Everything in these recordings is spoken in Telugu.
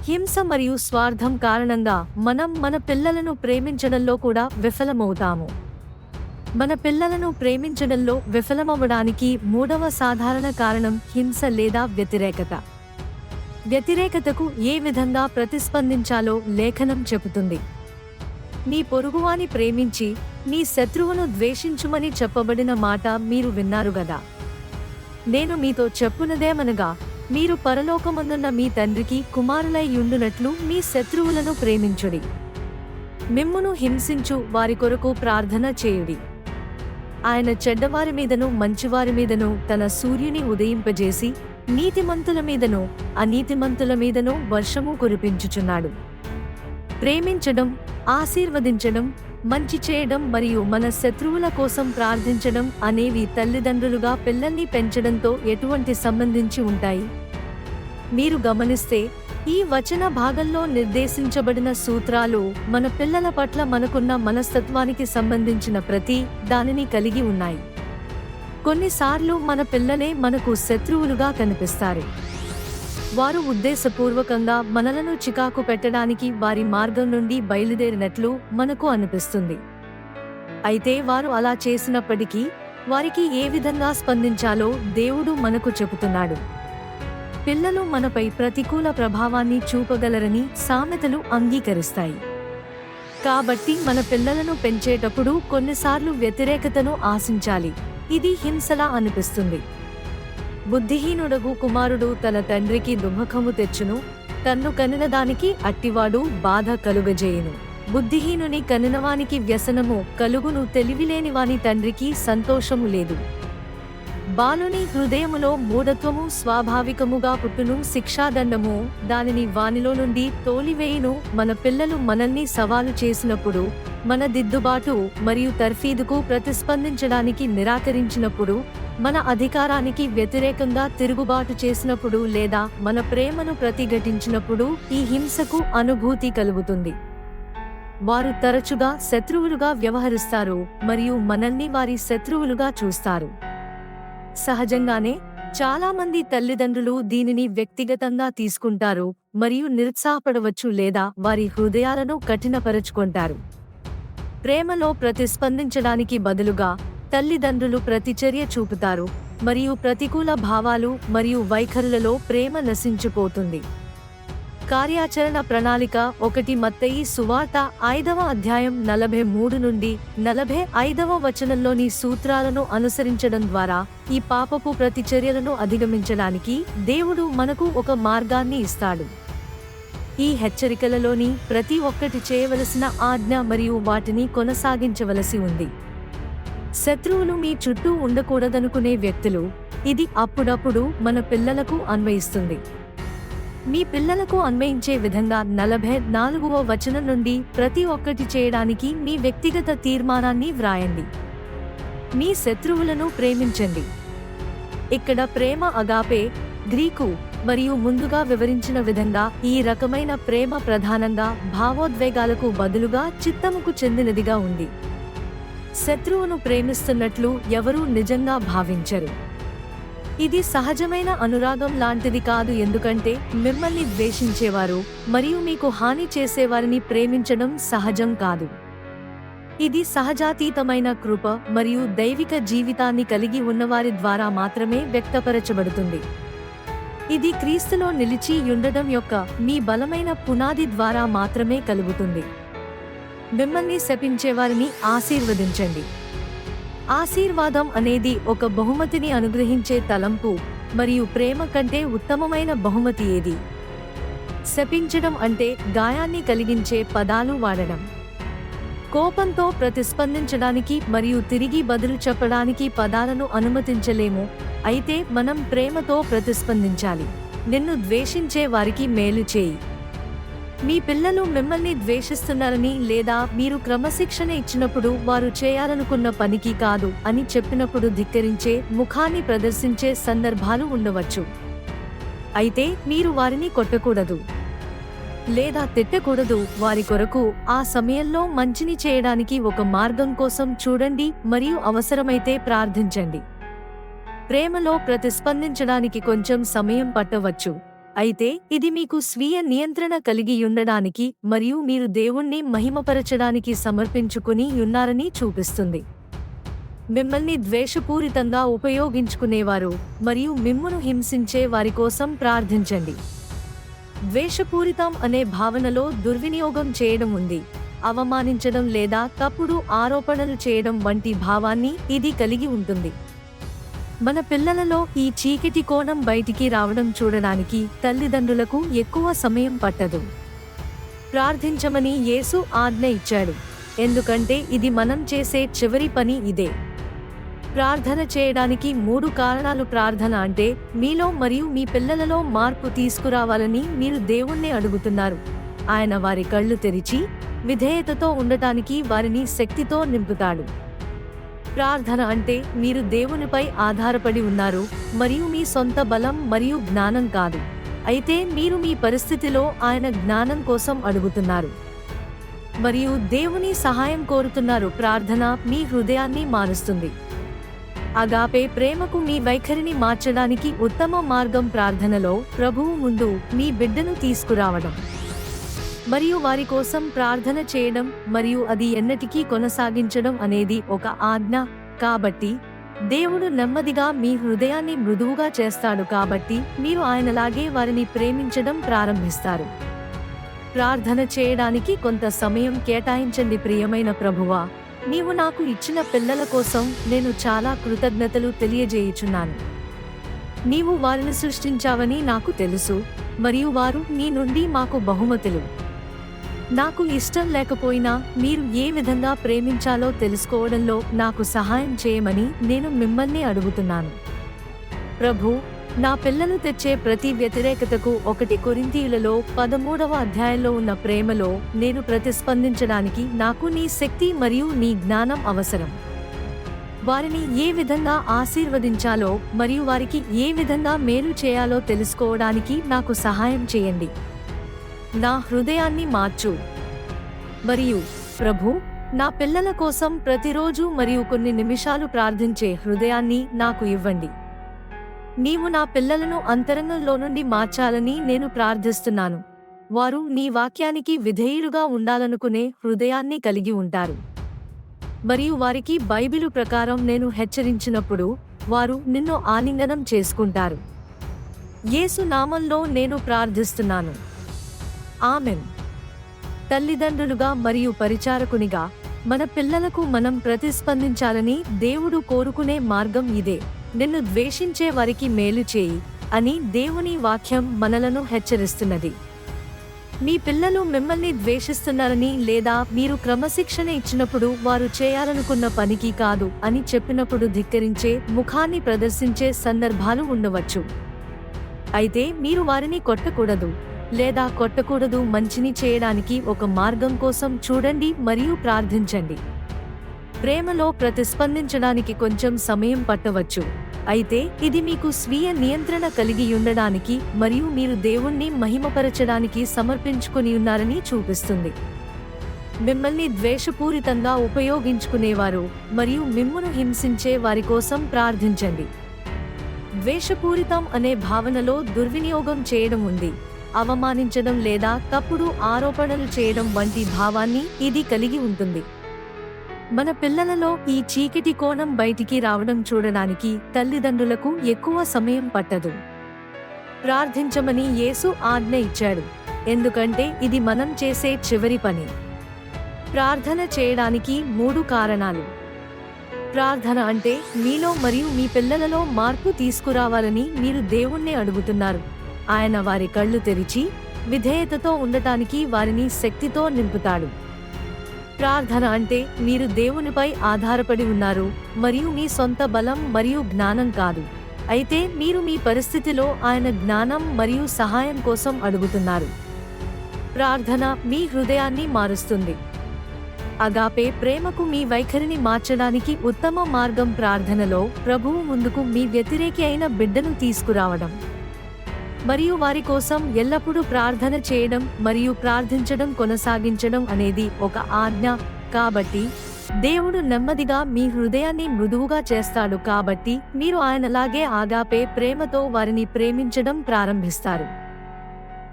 హింస మరియు స్వార్థం కారణంగా మనం మన పిల్లలను ప్రేమించడంలో కూడా విఫలమవుతాము. మన పిల్లలను ప్రేమించడంలో విఫలమవ్వడానికి మూడవ సాధారణ కారణం హింస లేదా వ్యతిరేకత. వ్యతిరేకతకు ఏ విధంగా ప్రతిస్పందించాలో లేఖనం చెబుతుంది. నీ పొరుగువాని ప్రేమించి నీ శత్రువును ద్వేషించుమని చెప్పబడిన మాట మీరు విన్నారు గదా. నేను మీతో చెప్పునదేమనగా, మీరు పరలోకమందున్న మీ తండ్రికి కుమారులై యుండునట్లు మీ శత్రువులను ప్రేమించుడి. మిమ్మును హింసించు వారి కొరకు ప్రార్థన చేయుడి. ఆయన చెడ్డవారి మీదను మంచివారి మీదను తన సూర్యుని ఉదయింపజేసి నీతిమంతుల మీదను అనీతిమంతుల మీదను వర్షము కురిపించుచున్నాడు. ప్రేమించడం, ఆశీర్వదించడం, మంచి చేయడం మరియు మన శత్రువుల కోసం ప్రార్థించడం అనేవి తల్లిదండ్రులుగా పిల్లల్ని పెంచడంతో ఎటువంటి సంబంధించి ఉంటాయి? మీరు గమనిస్తే ఈ వచన భాగంలో నిర్దేశించబడిన సూత్రాలు మన పిల్లల పట్ల మనకున్న మనస్తత్వానికి సంబంధించిన ప్రతి దానిని కలిగి ఉన్నాయి. కొన్నిసార్లు మన పిల్లలే మనకు శత్రువులుగా కనిపిస్తారు. వారు ఉద్దేశపూర్వకంగా మనలను చికాకు పెట్టడానికి వారి మార్గం నుండి బయలుదేరినట్లు మనకు అనిపిస్తుంది. అయితే వారు అలా చేసినప్పటికీ వారికి ఏ విధంగా స్పందించాలో దేవుడు మనకు చెబుతున్నాడు. పిల్లలు మనపై ప్రతికూల ప్రభావాన్ని చూపగలరని సామెతలు అంగీకరిస్తాయి. కాబట్టి మన పిల్లలను పెంచేటప్పుడు కొన్నిసార్లు వ్యతిరేకతను ఆశించాలి. ఇది హింసలా అనిపిస్తుంది. బుద్ధిహీనుడగు కుమారుడు తన తండ్రికి దుఃఖము తెచ్చును, తన్ను కనినదానికి అట్టివాడు బాధ కలుగజేయును. బుద్ధిహీనుని కనినవానికి వ్యసనము కలుగును, తెలివిలేనివాని తండ్రికి సంతోషము లేదు. బాలుని హృదయములో మూఢత్వము స్వాభావికముగా పుట్టును, శిక్షాదండము దానిని వానిలో నుండి తోలివేయును. మన పిల్లలు మనల్ని సవాలు చేసినప్పుడు, మన దిద్దుబాటు మరియు తర్ఫీదుకు ప్రతిస్పందించడానికి నిరాకరించినప్పుడు, మన అధికారానికి వ్యతిరేకంగా తిరుగుబాటు చేసినప్పుడు లేదా మన ప్రేమను ప్రతిఘటించినప్పుడు ఈ హింసకు అనుభూతి కలుగుతుంది. వారు తరచుగా శత్రువులుగా వ్యవహరిస్తారు మరియు మనల్ని వారి శత్రువులుగా చూస్తారు. సహజంగానే చాలామంది తల్లిదండ్రులు దీనిని వ్యక్తిగతంగా తీసుకుంటారు మరియు నిరుత్సాహపడవచ్చు లేదా వారి హృదయాలను కఠినపరచుకుంటారు. ప్రేమలో ప్రతిస్పందించడానికి బదులుగా తల్లిదండ్రులు ప్రతిచర్య చూపుతారు మరియు ప్రతికూల భావాలు మరియు వైఖరులలో ప్రేమ నశించిపోతుంది. కార్యాచరణ ప్రణాళిక 1 మత్తయి సువార్త 5వ అధ్యాయం 43 నుండి 45వ వచనంలోని సూత్రాలను అనుసరించడం ద్వారా ఈ పాపపు ప్రతిచర్యలను అధిగమించడానికి దేవుడు మనకు ఒక మార్గాన్ని ఇస్తాడు. ఈ హెచ్చరికలలోని ప్రతి ఒక్కటి చేయవలసిన ఆజ్ఞ మరియు వాటిని కొనసాగించవలసి ఉంది. శత్రువులు మీ చుట్టూ ఉండకూడదనుకునే వ్యక్తులు, ఇది అప్పుడప్పుడు మన పిల్లలకు అన్వయిస్తుంది. మీ పిల్లలకు అన్వయించే విధంగా 44వ వచనం నుండి ప్రతి ఒక్కటి చేయడానికి మీ వ్యక్తిగత తీర్మానాన్ని వ్రాయండి. మీ శత్రువులను ప్రేమించండి. ఇక్కడ ప్రేమ అగాపే, గ్రీకు మరియు ముందుగా వివరించిన విధంగా ఈ రకమైన ప్రేమ ప్రధానంగా భావోద్వేగాలకు బదులుగా చిత్తముకు చెందినదిగా ఉంది. శత్రువును ప్రేమిస్తున్నట్లు ఎవరూ నిజంగా భావించరు. ఇది సహజమైన అనురాగం లాంటిది కాదు, ఎందుకంటే మిమ్మల్ని ద్వేషించేవారు మరియు మీకు హాని చేసేవారిని ప్రేమించడం సహజం కాదు. ఇది సహజాతీతమైన కృప మరియు దైవిక జీవితాన్ని కలిగి ఉన్నవారి ద్వారా మాత్రమే వ్యక్తపరచబడుతుంది. ఇది క్రీస్తులో నిలిచి ఉండడం యొక్క మీ బలమైన పునాది ద్వారా మాత్రమే కలుగుతుంది. మిమ్మల్ని శపించేవారిని ఆశీర్వదించండి. ఆశీర్వాదం అనేది ఒక బహుమతిని అనుగ్రహించే తలంపు మరియు ప్రేమ కంటే ఉత్తమమైన బహుమతి ఏది? శపించడం అంటే గాయాన్ని కలిగించే పదాలు వాడడం. కోపంతో ప్రతిస్పందించడానికి మరియు తిరిగి బదులు చెప్పడానికి పదాలను అనుమతించలేము, అయితే మనం ప్రేమతో ప్రతిస్పందించాలి. నిన్ను ద్వేషించే వారికి మేలు చేయి. మీ పిల్లలు మిమ్మల్ని ద్వేషిస్తున్నారని లేదా మీరు క్రమశిక్షణ ఇచ్చినప్పుడు వారు చేయాలనుకున్న పనికి కాదు అని చెప్పినప్పుడు ధిక్కరించే ముఖాన్ని ప్రదర్శించే సందర్భాలు ఉండవచ్చు. అయితే మీరు వారిని కొట్టకూడదు లేదా తిట్టకూడదు. వారి కొరకు ఆ సమయంలో మంచిని చేయడానికి ఒక మార్గం కోసం చూడండి మరియు అవసరమైతే ప్రార్థించండి. ప్రేమలో ప్రతిస్పందించడానికి కొంచెం సమయం పట్టవచ్చు, అయితే ఇది మీకు స్వీయ నియంత్రణ కలిగి ఉండడానికి మరియు మీరు దేవుణ్ణి మహిమపరచడానికి సమర్పించుకుని ఉన్నారని చూపిస్తుంది. మిమ్మల్ని ద్వేషపూరితంగా ఉపయోగించుకునేవారు మరియు మిమ్మును హింసించే వారి కోసం ప్రార్థించండి. ద్వేషపూరితం అనే భావనలో దుర్వినియోగం చేయడం ఉంది. అవమానించడం లేదా తప్పుడు ఆరోపణలు చేయడం వంటి భావాన్ని ఇది కలిగి ఉంటుంది. మన పిల్లలలో ఈ చీకటి కోణం బయటికి రావడం చూడడానికి తల్లిదండ్రులకు ఎక్కువ సమయం పట్టదు. ప్రార్థించమని యేసు ఆజ్ఞ ఇచ్చాడు, ఎందుకంటే ఇది మనం చేసే చివరి పని ఇదే. ప్రార్థన చేయడానికి 3 కారణాలు. ప్రార్థన అంటే మీలో మరియు మీ పిల్లలలో మార్పు తీసుకురావాలని మీరు దేవుణ్ణి అడుగుతున్నారు. ఆయన వారి కళ్ళు తెరిచి విధేయతతో ఉండటానికి వారిని శక్తితో నింపుతాడు. ప్రార్థన అంటే మీరు దేవునిపై ఆధారపడి ఉన్నారు మరియు మీ సొంత బలం మరియు జ్ఞానం కాదు. అయితే మీరు మీ పరిస్థితిలో ఆయన జ్ఞానం కోసం అడుగుతున్నారు మరియు దేవుని సహాయం కోరుతున్నారు. ప్రార్థన మీ హృదయాన్ని మారుస్తుంది. అగాపే ప్రేమకు మీ వైఖరిని మార్చడానికి ఉత్తమ మార్గం ప్రార్థనలో ప్రభువు ముందు మీ బిడ్డను తీసుకురావడం మరియు వారి కోసం ప్రార్థన చేయడం మరియు అది ఎన్నటికీ కొనసాగించడం అనేది ఒక ఆజ్ఞ. కాబట్టి దేవుడు నెమ్మదిగా మీ హృదయాన్ని మృదువుగా చేస్తాడు, కాబట్టి మీరు ఆయనలాగే వారిని ప్రేమించడం ప్రారంభిస్తారు. ప్రార్థన చేయడానికి కొంత సమయం కేటాయించండి. ప్రియమైన ప్రభువా, నీవు నాకు ఇచ్చిన పిల్లల కోసం నేను చాలా కృతజ్ఞతలు తెలియజేయుచున్నాను. నీవు వారిని సృష్టించావని నాకు తెలుసు మరియు వారు నీ నుండి మాకు బహుమతులు. నాకు ఇష్టం లేకపోయినా మీరు ఏ విధంగా ప్రేమించాలో తెలుసుకోవడంలో నాకు సహాయం చేయమని నేను మిమ్మల్ని అడుగుతున్నాను. ప్రభు, నా పిల్లలు తెచ్చే ప్రతి వ్యతిరేకతకు 1 కొరింథీయులలో 13వ అధ్యాయంలో ఉన్న ప్రేమలో నేను ప్రతిస్పందించడానికి నాకు నీ శక్తి మరియు నీ జ్ఞానం అవసరం. వారిని ఏ విధంగా ఆశీర్వదించాలో మరియు వారికి ఏ విధంగా మేలు చేయాలో తెలుసుకోవడానికి నాకు సహాయం చేయండి. నా హృదయాన్ని మార్చు. మరియు ప్రభు, నా పిల్లల కోసం ప్రతిరోజు మరియు కొన్ని నిమిషాలు ప్రార్థించే హృదయాన్ని నాకు ఇవ్వండి. నీవు నా పిల్లలను అంతరంగంలో నుండి మార్చాలని నేను ప్రార్థిస్తున్నాను. వారు నీ వాక్యానికి విధేయులుగా ఉండాలనుకునే హృదయాన్ని కలిగి ఉంటారు మరియు వారికి బైబిలు ప్రకారం నేను హెచ్చరించినప్పుడు వారు నిన్ను ఆలింగనం చేసుకుంటారు. యేసు నామంలో నేను ప్రార్థిస్తున్నాను. ఆమెన్. తల్లిదండ్రులుగా మరియు పరిచారకునిగా మన పిల్లలకు మనం ప్రతిస్పందించాలని దేవుడు కోరుకునే మార్గం ఇదే. నిన్ను ద్వేషించే వారికి మేలు చేయి అని దేవుని వాక్యం మనలను హెచ్చరిస్తున్నది. మీ పిల్లలు మిమ్మల్ని ద్వేషిస్తున్నారని లేదా మీరు క్రమశిక్షణ ఇచ్చినప్పుడు వారు చేయాలనుకున్న పనికి కాదు అని చెప్పినప్పుడు ధిక్కరించే ముఖాన్ని ప్రదర్శించే సందర్భాలు ఉండవచ్చు. అయితే మీరు వారిని కొట్టకూడదు లేదా కొట్టకూడదు. మంచిని చేయడానికి ఒక మార్గం కోసం చూడండి మరియు ప్రార్థించండి. ప్రేమలో ప్రతిస్పందించడానికి కొంచెం సమయం పట్టవచ్చు, అయితే ఇది మీకు స్వీయ నియంత్రణ కలిగి ఉండడానికి మరియు మీరు దేవుణ్ణి మహిమపరచడానికి సమర్పించుకుని ఉన్నారని చూపిస్తుంది. మిమ్మల్ని ద్వేషపూరితంగా ఉపయోగించుకునేవారు మరియు మిమ్మును హింసించే వారి కోసం ప్రార్థించండి. ద్వేషపూరితం అనే భావనలో దుర్వినియోగం చేయడం ఉంది. అవమానించడం లేదా తప్పుడు ఆరోపణలు చేయడం వంటి భావాన్ని ఇది కలిగి ఉంటుంది. మన పిల్లలలో ఈ చీకటి కోణం బయటికి రావడం చూడడానికి తల్లిదండ్రులకు ఎక్కువ సమయం పట్టదు. ప్రార్థించమని యేసు ఆజ్ఞ ఇచ్చాడు, ఎందుకంటే ఇది మనం చేసే చివరి పని. ప్రార్థన చేయడానికి 3 కారణాలు. ప్రార్థన అంటే మీలో మరియు మీ పిల్లలలో మార్పు తీసుకురావాలని మీరు దేవుణ్ణి అడుగుతున్నారు. ఆయన వారి కళ్ళు తెరిచి విధేయతతో ఉండటానికి వారిని శక్తితో నింపుతాడు. ప్రార్థన అంటే మీరు దేవునిపై ఆధారపడి ఉన్నారు మరియు మీ సొంత బలం మరియు జ్ఞానం కాదు. అయితే మీరు మీ పరిస్థితిలో ఆయన జ్ఞానం మరియు సహాయం కోసం అడుగుతున్నారు. ప్రార్థన మీ హృదయాన్ని మారుస్తుంది. అగాపే ప్రేమకు మీ వైఖరిని మార్చడానికి ఉత్తమ మార్గం ప్రార్థనలో ప్రభువు ముందుకు మీ వ్యతిరేకి అయిన బిడ్డను తీసుకురావడం మరియు వారి కోసం ఎల్లప్పుడూ ప్రార్థన చేయడం మరియు ప్రార్థించడం కొనసాగించడం అనేది ఒక ఆజ్ఞ. కాబట్టి దేవుడు నెమ్మదిగా మీ హృదయాన్ని మృదువుగా చేస్తాడు, కాబట్టి మీరు ఆయనలాగే ఆగాపే ప్రేమతో వారిని ప్రేమించడం ప్రారంభిస్తారు.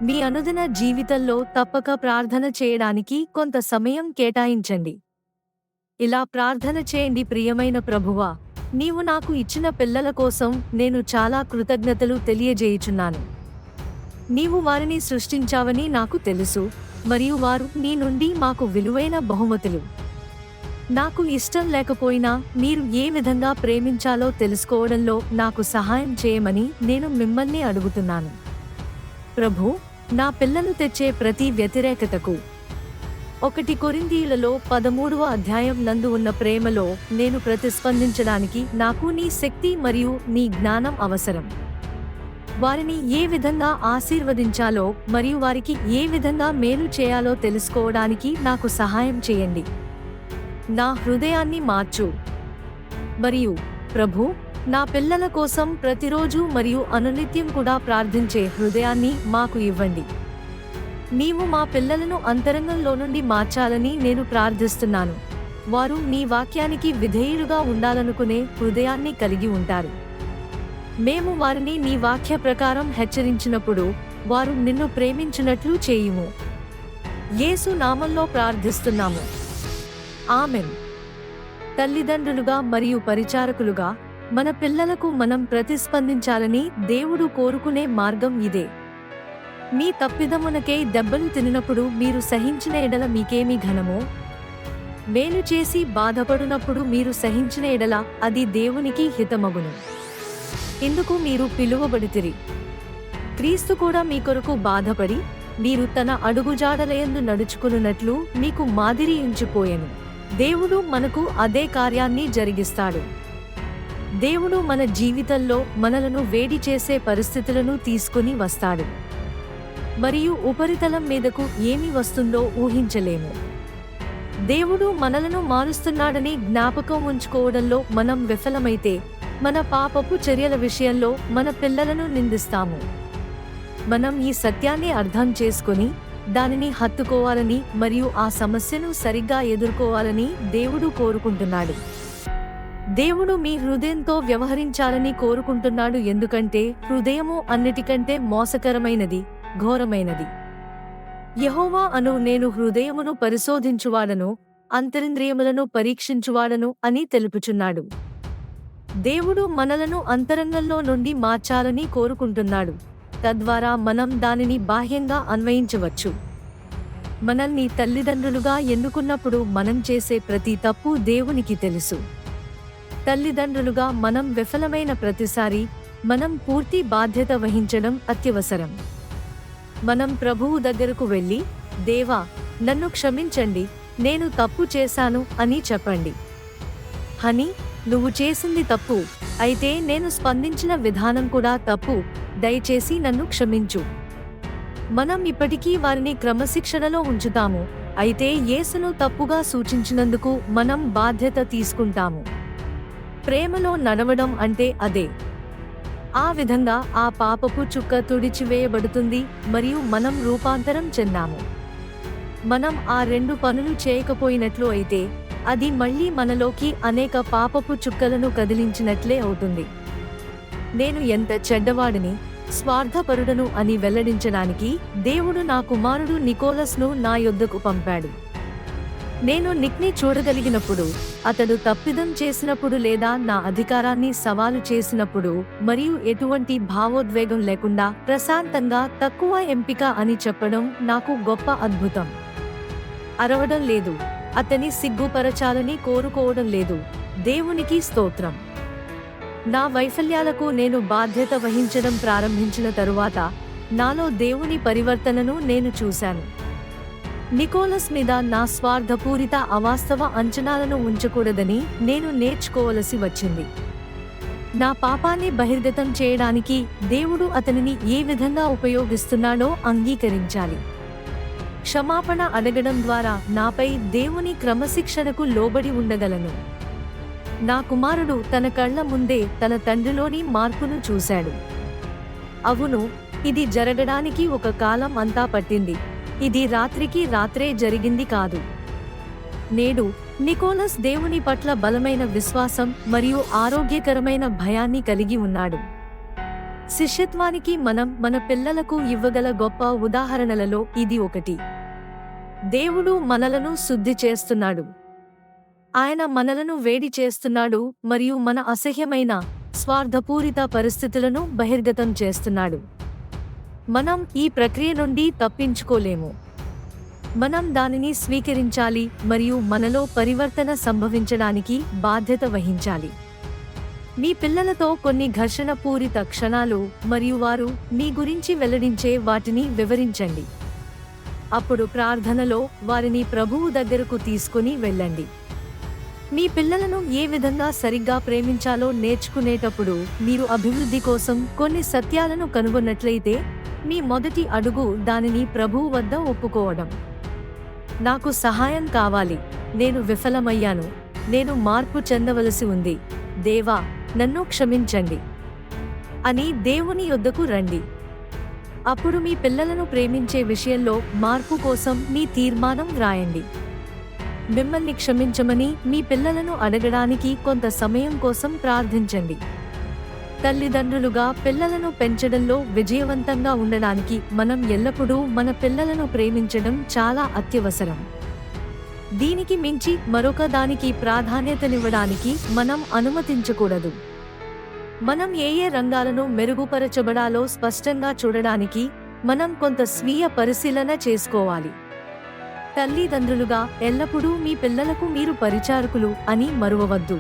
మీ అనుదిన జీవితంలో తప్పక ప్రార్థన చేయడానికి కొంత సమయం కేటాయించండి. ఇలా ప్రార్థన చేయండి. ప్రియమైన ప్రభువా, నీవు నాకు ఇచ్చిన పిల్లల కోసం నేను చాలా కృతజ్ఞతలు తెలియజేయుచున్నాను. నీవు వారిని సృష్టించావని నాకు తెలుసు, మరియు వారు నీ నుండి మాకు విలువైన బహుమతులు. నాకు ఇష్టం లేకపోయినా మీరు ఏ విధంగా ప్రేమించాలో తెలుసుకోవడంలో నాకు సహాయం చేయమని నేను మిమ్మల్ని అడుగుతున్నాను. ప్రభూ, నా పిల్లలు తెచ్చే ప్రతి వ్యతిరేకతకు 1 కొరింథీయులలో 13వ అధ్యాయం నందు ఉన్న ప్రేమలో నేను ప్రతిస్పందించడానికి నాకు నీ శక్తి మరియు నీ జ్ఞానం అవసరం. వారిని ఏ విధంగా ఆశీర్వదించాలో మరియు వారికి ఏ విధంగా మేలు చేయాలో తెలుసుకోవడానికి నాకు సహాయం చేయండి. నా హృదయాన్ని మార్చు. మరియు ప్రభూ, నా పిల్లల కోసం ప్రతిరోజు మరియు అనునిత్యం కూడా ప్రార్థించే హృదయాన్ని మాకు ఇవ్వండి. నీవు మా పిల్లలను అంతరంగంలో నుండి మార్చాలని నేను ప్రార్థిస్తున్నాను. వారు నీ వాక్యానికి విధేయులుగా ఉండాలనుకునే హృదయాన్ని కలిగి ఉంటారు. మేము వారిని నీ వాక్య ప్రకారం హెచ్చరించినప్పుడు వారు నిన్ను ప్రేమించినట్లు చేయుము. యేసు నామంలో ప్రార్థిస్తున్నాము. ఆమెన్. తల్లిదండ్రులుగా మరియు పరిచారకులుగా మన పిల్లలకు మనం ప్రతిస్పందించాలని దేవుడు కోరుకునే మార్గం ఇదే. మీ తప్పిదమునకై దెబ్బలు తినినప్పుడు మీరు సహించిన ఎడల మీకేమి ఘనమో? మేలు చేసి బాధపడునప్పుడు మీరు సహించిన ఎడల అది దేవునికి హితమగును. ఇందుకు మీరు పిలువబడితిరి. క్రీస్తు కూడా మీ కొరకు బాధపడి మీరు తన అడుగుజాడలయందు నడుచుకున్నట్లు మీకు మాదిరి ఉంచిపోయెను. దేవుడు మనకు అదే కార్యాన్ని జరిగిస్తాడు. దేవుడు మన జీవితంలో మనలను వేడి చేసే పరిస్థితులను తీసుకుని వస్తాడు, మరియు ఉపరితలం మీదకు ఏమి వస్తుందో ఊహించలేము. దేవుడు మనలను మారుస్తున్నాడని జ్ఞాపకం ఉంచుకోవడంలో మనం విఫలమైతే మన పాపపు చర్యల విషయంలో మన పిల్లలను నిందిస్తాము. మనం ఈ సత్యాన్ని అర్థం చేసుకొని దానిని హత్తుకోవాలని మరియు ఆ సమస్యను సరిగ్గా ఎదుర్కోవాలని దేవుడు కోరుకుంటున్నాడు. దేవుడు మీ హృదయంతో వ్యవహరించాలని కోరుకుంటున్నాడు, ఎందుకంటే హృదయము అన్నిటికంటే మోసకరమైనది, ఘోరమైనది. యెహోవా అను నేను హృదయమును పరిశోధించువాడను, అంతరింద్రియములను పరీక్షించువాడను అని తెలుపుచున్నాడు. దేవుడు మనలను అంతరంగంలో నుండి మార్చాలని కోరుకుంటున్నాడు, తద్వారా మనం దానిని బాహ్యంగా అన్వయించవచ్చు. మనల్ని తల్లిదండ్రులుగా ఎన్నుకున్నప్పుడు మనం చేసే ప్రతి తప్పు దేవునికి తెలుసు. తల్లిదండ్రులుగా మనం విఫలమైన ప్రతిసారి మనం పూర్తి బాధ్యత వహించడం అత్యవసరం. మనం ప్రభువు దగ్గరకు వెళ్ళి, దేవా, నన్ను క్షమించండి, నేను తప్పు చేశాను అని చెప్పండి. హనీ, నువ్వు చేసింది తప్పు, అయితే నేను స్పందించిన విధానం కూడా తప్పు, దయచేసి నన్ను క్షమించు. మనం ఇప్పటికీ వారిని క్రమశిక్షణలో ఉంచుతాము, అయితే యేసును తప్పుగా సూచించినందుకు మనం బాధ్యత తీసుకుంటాము. ప్రేమలో నడవడం అంటే అదే. ఆ విధంగా ఆ పాపపు చుక్క తుడిచివేయబడుతుంది మరియు మనం రూపాంతరం చెందాము. మనం ఆ 2 పనులు చేయకపోయినట్లు అయితే అది మళ్ళీ మనలోకి అనేక పాపపు చుక్కలను కదిలించినట్లే అవుతుంది. నేను ఎంత చెడ్డవాడిని, స్వార్థపరుడను అని వెల్లడించడానికి దేవుడు నా కుమారుడు నికోలస్ను నా యొద్దకు పంపాడు. నేను నిక్ని చూడగలిగినప్పుడు, అతడు తప్పిదం చేసినప్పుడు లేదా నా అధికారాన్ని సవాలు చేసినప్పుడు మరియు ఎటువంటి భావోద్వేగం లేకుండా ప్రశాంతంగా తక్కువ ఎంపిక అని చెప్పడం నాకు గొప్ప అద్భుతం. అరవడం లేదు, అతని సిగ్గుపరచాలని కోరుకోవడం లేదు. దేవునికి స్తోత్రం. నా వైఫల్యాలకు నేను బాధ్యత వహించడం ప్రారంభించిన తరువాత నాలో దేవుని పరివర్తనను నేను చూశాను. నికోలస్ మీద నా స్వార్థపూరిత అవాస్తవ అంచనాలను ఉంచకూడదని నేను నేర్చుకోవలసి వచ్చింది. నా పాపాన్ని బహిర్గతం చేయడానికి దేవుడు అతనిని ఏ విధంగా ఉపయోగిస్తున్నాడో అంగీకరించాలి. క్షమాపణ అడగడం ద్వారా నాపై దేవుని క్రమశిక్షణకు లోబడి ఉండగలను. నా కుమారుడు తన కళ్ల ముందే తన తండ్రిలోని మార్పును చూశాడు. అవును, ఇది జరగడానికి ఒక కాలం అంతా పట్టింది. ఇది రాత్రికి రాత్రే జరిగింది కాదు. నేడు నికోలస్ దేవుని పట్ల బలమైన విశ్వాసం మరియు ఆరోగ్యకరమైన భయాన్ని కలిగి ఉన్నాడు. శిష్యత్వానికి మనం మన పిల్లలకు ఇవ్వగల గొప్ప ఉదాహరణలలో ఇది ఒకటి. దేవుడు మనలను శుద్ధి చేస్తున్నాడు. ఆయన మనలను వేడి చేస్తున్నాడు మరియు మన అసహ్యమైన, స్వార్థపూరిత పరిస్థితులను బహిర్గతం చేస్తున్నాడు. మనం ఈ ప్రక్రియ నుండి తప్పించుకోలేము. మనం దానిని స్వీకరించాలి మరియు మనలో పరివర్తన సంభవించడానికి బాధ్యత వహించాలి. మీ పిల్లలతో కొన్ని ఘర్షణ పూరిత క్షణాలు మరియు వారు మీ గురించి వెల్లడించే వాటిని వివరించండి. అప్పుడు ప్రార్థనలో వారిని ప్రభువు దగ్గరకు తీసుకుని వెళ్ళండి. మీ పిల్లలను ఏ విధంగా సరిగ్గా ప్రేమించాలో నేర్చుకునేటప్పుడు మీరు అభివృద్ధి కోసం కొన్ని సత్యాలను కనుగొన్నట్లయితే మీ మొదటి అడుగు దానిని ప్రభువు వద్ద ఒప్పుకోవడం. నాకు సహాయం కావాలి, నేను విఫలమయ్యాను, నేను మార్పు చెందవలసి ఉంది, దేవా నన్ను క్షమించండి అని దేవుని యొద్దకు రండి. అప్పుడు మీ పిల్లలను ప్రేమించే విషయంలో మార్పు కోసం మీ తీర్మానం వ్రాయండి. మిమ్మల్ని క్షమించమని మీ పిల్లలను అడగడానికి కొంత సమయం కోసం ప్రార్థించండి. తల్లిదండ్రులుగా పిల్లలను పెంచడంలో విజయవంతంగా ఉండడానికి మనం ఎల్లప్పుడూ మన పిల్లలను ప్రేమించడం చాలా అత్యవసరం. దీనికి మించి మరొక దానికి ప్రాధాన్యతనివ్వడానికి మనం అనుమతించకూడదు. మనం ఏ రంగాలను మెరుగుపరచబడాలో స్పష్టంగా చూడడానికి మనం కొంత స్వీయ పరిశీలన చేసుకోవాలి. తల్లిదండ్రులుగా ఎల్లప్పుడూ మీ పిల్లలకు మీరు పరిచారకులు అని మరువవద్దు.